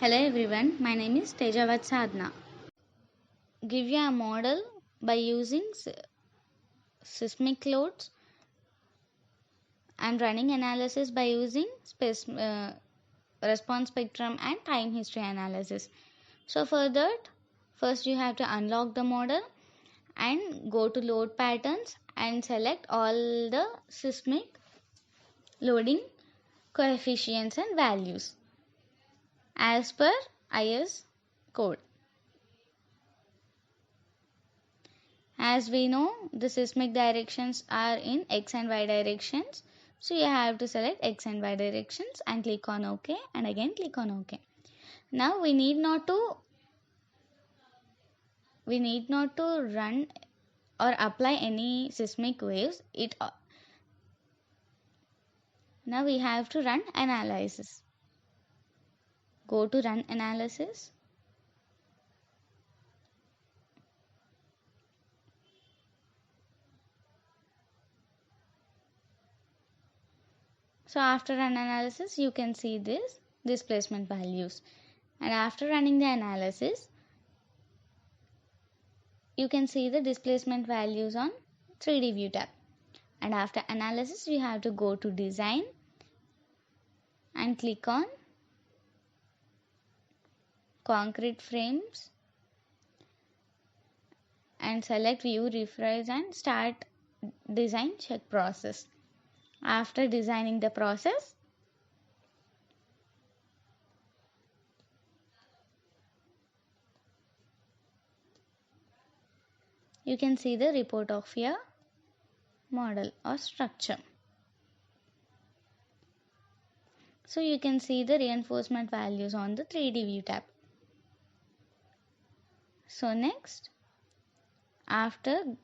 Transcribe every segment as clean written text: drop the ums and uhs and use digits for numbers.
Hello everyone, my name is Tejavat Sadhna. Give you a model by using seismic loads and running analysis by using response spectrum and time history analysis. So for that, first you have to unlock the model and go to load patterns and select all the seismic loading coefficients and values as per IS code. As we know, the seismic directions are in X and Y directions. So you have to select X and Y directions and click on OK and again click on OK. Now we need not to run or apply any seismic waves. Now we have to run analysis. Go to run analysis. So after run analysis, you can see this displacement values. And after running the analysis, you can see the displacement values on 3D view tab. And after analysis, you have to go to design and click on concrete frames and select view refresh and start design check process. After designing the process, you can see the report of your model or structure. So you can see the reinforcement values on the 3D view tab. So next, after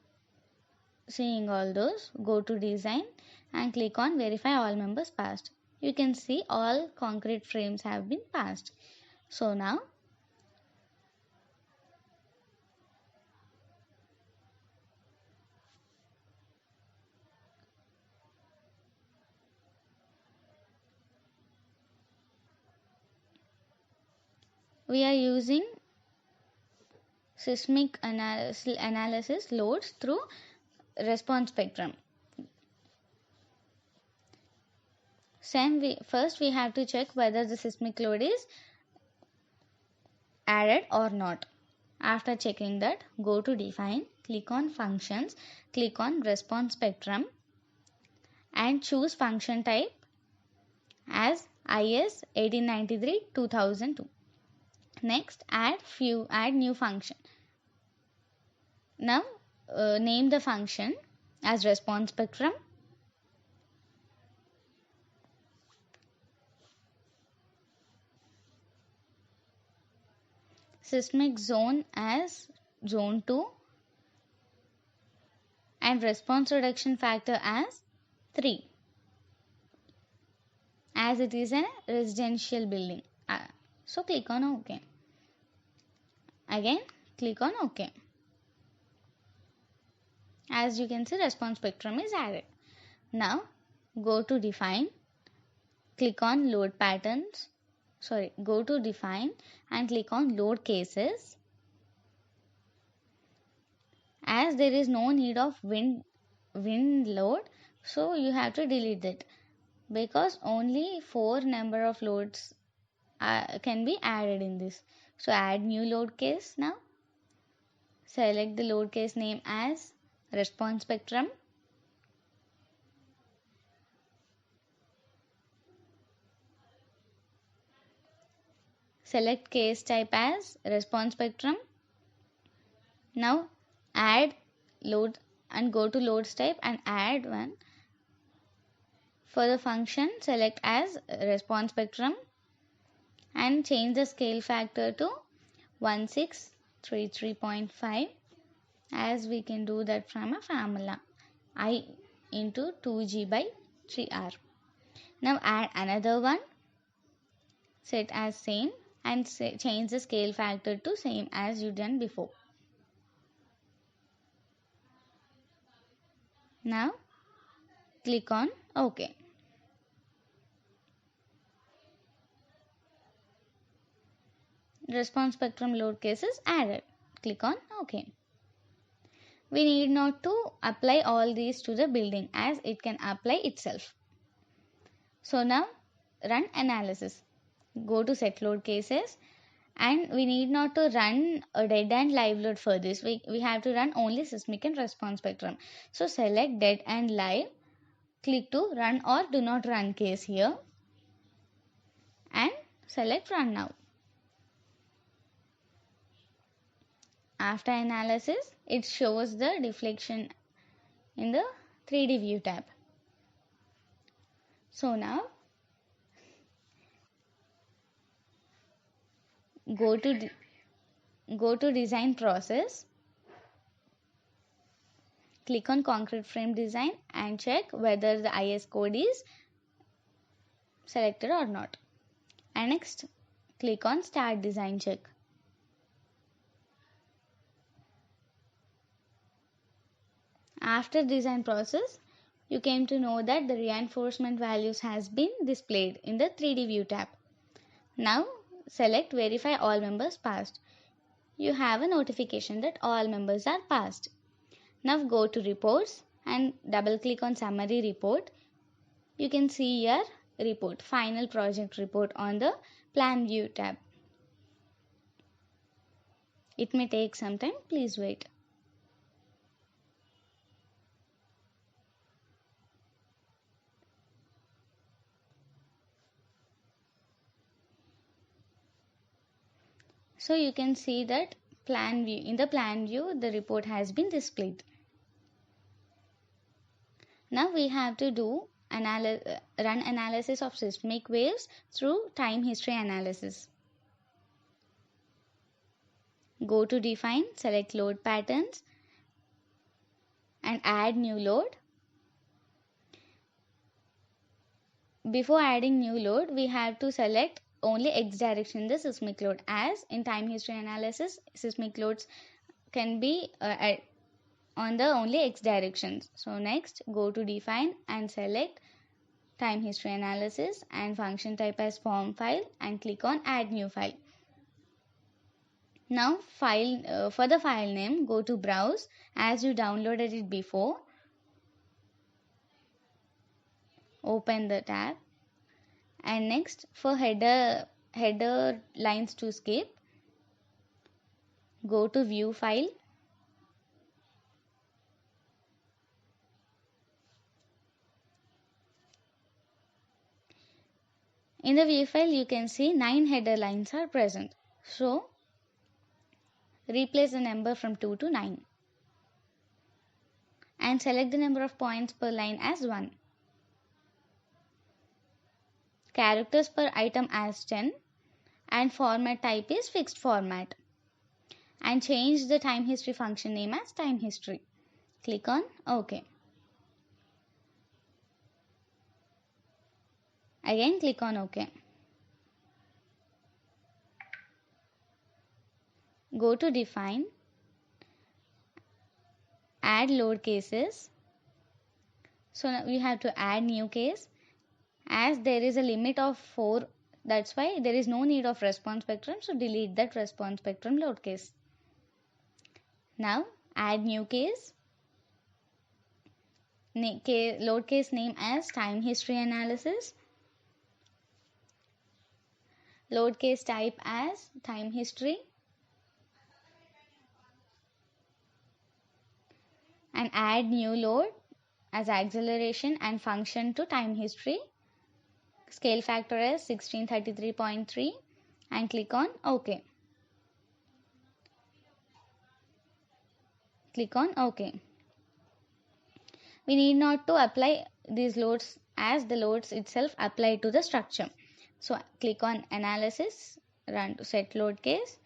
seeing all those, go to design and click on verify all members passed. You can see all concrete frames have been passed. So now we are using seismic analysis loads through response spectrum. First we have to check whether the seismic load is added or not. After checking that, go to define, click on functions, click on response spectrum and choose function type as IS 1893-2002. Next, add new function. Now name the function as response spectrum. Seismic zone as zone 2 and response reduction factor as 3 as it is a residential building. So click on OK. Again click on OK. As you can see, response spectrum is added. Now go to define, click on load patterns. Go to define and click on load cases. As there is no need of wind load, so you have to delete that because only 4 number of loads can be added in this. So add new load case. Now select the load case name as response spectrum. Select case type as response spectrum. Now add load and go to loads type and add one. For the function, select as response spectrum and change the scale factor to 1633.5 as we can do that from a formula I into 2G by 3R. Now add another one, set as same and change the scale factor to same as you done before. Now click on OK. response spectrum load case is added. Click on OK. We need not to apply all these to the building as it can apply itself. So now run analysis. Go to set load cases, and we need not to run a dead and live load for this. We have to run only seismic and response spectrum. So select dead and live, click to run or do not run case here, and select run now. After analysis, it shows the deflection in the 3D view tab. So now go to design process, click on concrete frame design and check whether the IS code is selected or not. And next click on start design check. After design process, you came to know that the reinforcement values has been displayed in the 3D view tab. Now select verify all members passed. You have a notification that all members are passed. Now go to reports and double click on summary report. You can see your report, final project report on the plan view tab. It may take some time, please wait. So you can see that plan view, in the plan view the report has been displayed. Now we have to do run analysis of seismic waves through time history analysis. Go to define, select load patterns and add new load. Before adding new load, we have to select only x direction in the seismic load, as in time history analysis seismic loads can be on the only x directions. So next go to define and select time history analysis and function type as form file and click on add new file. Now file for the file name, go to browse as you downloaded it before. Open the tab. And next for header lines to skip, go to view file. In the view file you can see 9 header lines are present. So replace the number from 2 to 9 and select the number of points per line as 1. Characters per item as 10 and format type is fixed format, and change the time history function name as time history. Click on OK. Again click on OK. Go to define, add load cases. So now we have to add new case. As there is a limit of 4, that's why there is no need of response spectrum, so delete that response spectrum load case. Now add new case, load case name as time history analysis, load case type as time history, and add new load as acceleration and function to time history. Scale factor as 1633.3 and click on OK. Click on OK. We need not to apply these loads as the loads itself apply to the structure. So click on analysis, run to set load case,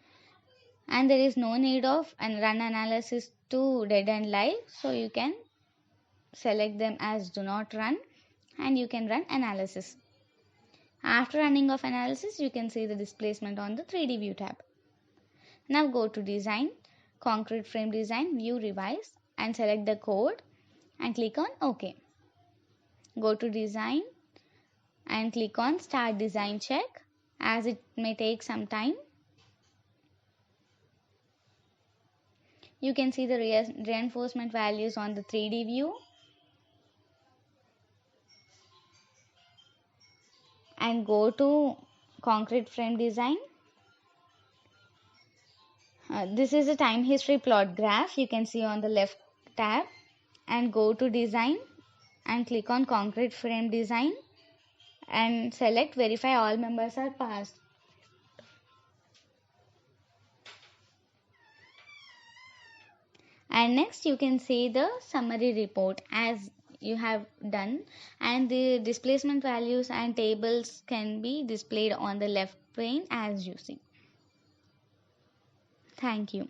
and there is no need of run analysis to dead and live, so you can select them as do not run and you can run analysis. After running of analysis, you can see the displacement on the 3D view tab. Now go to design, concrete frame design, view revise and select the code and click on OK. Go to design and click on start design check, as it may take some time. You can see the reinforcement values on the 3D view. And go to concrete frame design. This is a time history plot graph you can see on the left tab, and go to design and click on concrete frame design and select verify all members are passed. And next you can see the summary report as you have done, and the displacement values and tables can be displayed on the left pane as you see. Thank you.